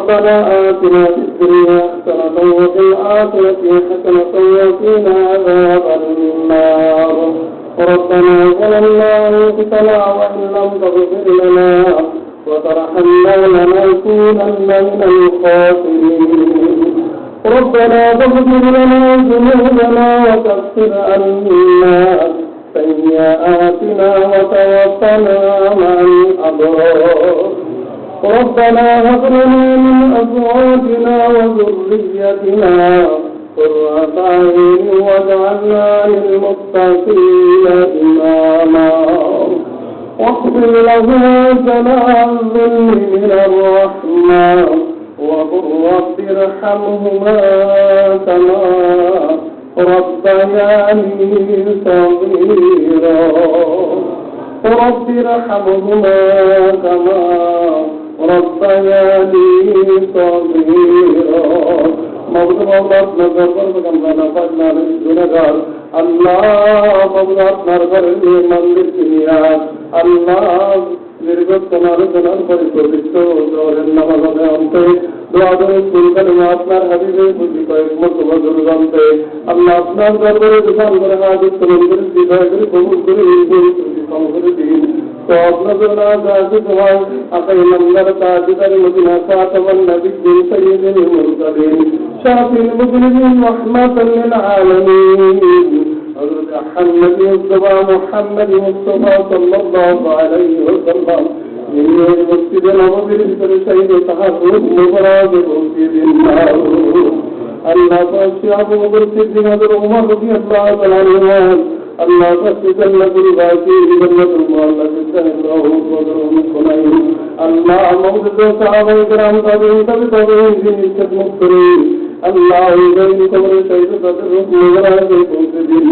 ربنا آتنا في الدنيا حسنة وفي الآخرة حسنة وقنا عذاب النار ربنا ظلمنا أنفسنا وإن لم تغفر لنا وترحمنا لنكونن من الخاسرين ربنا فاغفر لنا ذنوبنا وكفر عنا سيئاتنا وتوفنا مع الأبرار ربنا هب لنا من أزواجنا وذريتنا قرة أعين واجعلنا للمتقين إماما واغفر لنا جميع الظلم من الرحمن وقل رب ارحمهما كما ربياني صغيرا رب ارحمهما كما ربياني صغيرا مغفر الله نذكر بكم نفعنا للجنجار الله مغفر نرغر المنزل كنيات الله निर्गत तुम्हारे जनान पर पवित्र और नमाज़ हमसे दुआ दो सुनकर अपना हबीब खुदी का हिम्मत वजूद हमसे अल्लाह अपना दरबार दुकान पर हाजिर तमन्ना दिखाए कर बहुत करे इनको कमर दी तो अपना जना जाके दुआ अकल मंदर ताजदार मदीना खातम नबी दिन सय्यद मुरसलीन शाफिल मुजरिमीन रहमतल लिल आलमीन हज़रत अहमद मुस्तफा सल्लल्लाहु अलैहि वसल्लम ये मस्जिद नबवी पर शहीद तहज्जुद मुबारक होती दिन अल्लाह का शियाब मुबर सिद्दीक हज़रत उमर रज़ियल्लाहु तआला अन्हु अल्लाह का जन्नतुल बाकी जन्नतुल मुअल्ला जन्नतुल खुनाई अल्लाह मौजूद सहाबा किराम ताबईन जिन इज्जत मुकरी अल्लाह इन्हीं कब्र शहीद बदर मुबारक होती दिन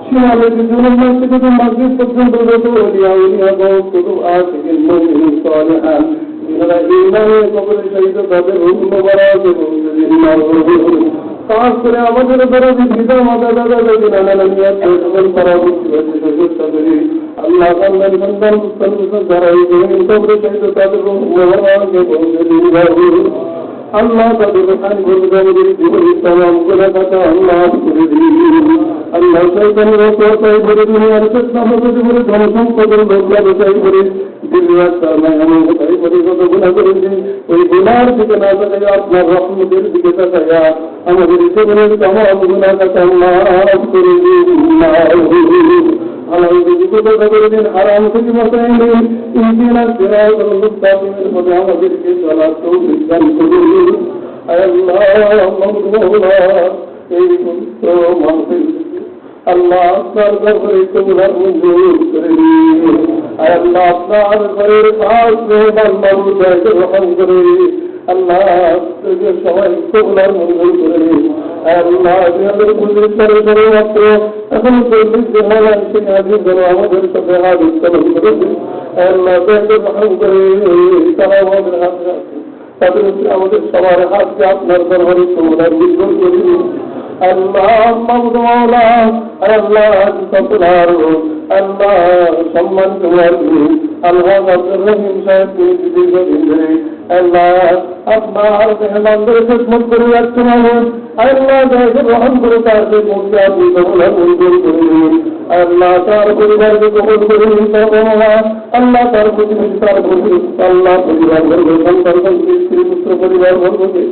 शियाब की जुनून मस्जिद के मस्जिद पर्यंत तो औलिया बहुत कुतुब आशिकीन मोमिनीन सालिहान जिनका ईमान कब्र शहीद बदर मुबारक होती दिन खास করে আমাদের দরদি পিতা মাতা দাদা দাদি নানা নানিয়া পরিবার পরামর্শ করে আল্লাহ কান্দান কান্দান সন্তুষ্ট ধরাই দেন কবরে শহীদ তাদের মোহরাকে বলতে দিন আল্লাহ তাদের খান গুরুদানের জীবন तमाम গুনাহটা আল্লাহ করে দিন আল্লাহ শয়তানের ওপর করে দিন আর সত্য করে ধন সম্পদের লোভলা বসাই করে দুনিয়ার সামনে আমাদের তাই করে কত গুনাহ করে দিন ওই গুনার দিকে না তাকায় আপনার রহমতের দিকে তাকায় আমাদের জীবনের तमाम গুনাহটা আল্লাহ করে দিন আমাদের জীবনটা করে দিন হারাম থেকে বাঁচাই দিন ইনদিনা সিরাতাল মুস্তাকিমের পথে আমাদেরকে চলার তৌফিক দান করুন আল্লাহ মাওলা এই পবিত্র মাহফিল আল্লাহ আপনার দরবারে কবুল মঞ্জুর করে দিন আল্লাহ আপনার ঘরের পাশ মেহমান বাবুদেরকে রহম করে আল্লাহ আপনাকে সবাই কবুল মঞ্জুর করে দিন আল্লাহ আমাদের বুঝে করে মাত্র এখন চল্লিশ জেলা থেকে হাজির করে আমাদের সাথে হাজির করে দিন আল্লাহ তাকে রহম করে তারা আমাদের হাতে আছে তাদের আমাদের সবার হাতকে আপনার দরবারে কবুল মঞ্জুর করে দিন আল্লাহ মাওলা আল্লাহ সতলার আল্লাহ সম্মান তোমার আল্লাহ আব্দুর রহিম সাহেব দীর্ঘদিন আল্লাহ আপনার মেহমানদের খেদমত করে যাচ্ছেন আল্লাহ তাকে রহম করে তাকে মুক্তি আপনি কবুল মঞ্জুর করে দিন আল্লাহ তার পরিবারকে কবুল করে নিন আল্লাহ তার প্রতিনিধি তার আল্লাহ পরিবার বর্গ সন্তান স্ত্রী পুত্র পরিবার বর্গকে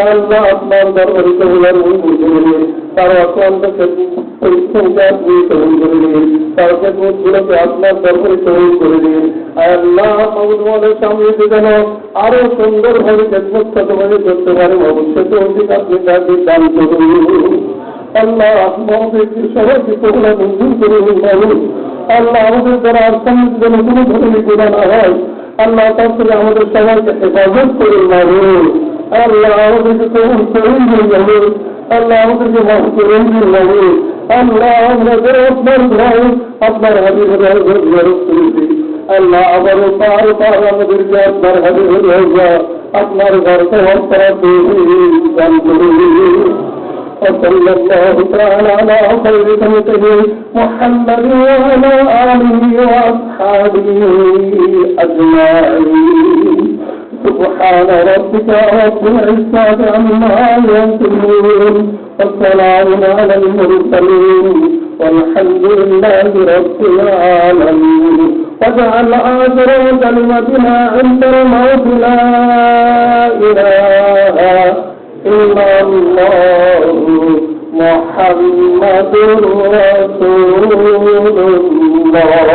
আল্লাহ আপনার দরবারে কবুল মঞ্জুর করে দিন তার অত্যন্ত পরিশ্রমকে আপনি কবুল করে দিন তার খেদমতগুলোকে আপনার দরবারে কবুল করে দিন আল্লাহ আমাদের সামনে যেন আরো সুন্দরভাবে খেদমত কতভাবে করতে পারে ভবিষ্যতে অধিক আপনি তাকে দান করুন আল্লাহ আমাদেরকে সবাইকে কবুল মঞ্জুর করে দিন আল্লাহ আমাদের দ্বারা আর সামনে যেন কোনো ধরনের গুনাহ না হয় আল্লাহ তার থেকে আমাদের সবাইকে হেফাজত করে মানুষ আল্লাহ আমাদেরকে কবুল করুন মানুষ আল্লাহ আমাদেরকে মাফ করুন মানুষ আল্লাহ আমরা আপনার ভাই আপনার হাবিবের জিয়ারত করেছি আল্লাহ আবারও পার আমাদেরকে আপনার হাবিবের আপনার ঘরকে হক করার দান করুন وصلى الله تعالى على خير خلقه محمد وعلى آله وأصحابه أجمعين سبحان ربك رب العزة عما يصفون والسلام على المرسلين والحمد لله رب العالمين. واجعل آخر كلمتنا عند الموت لا إله إلا الله محمد رسول الله.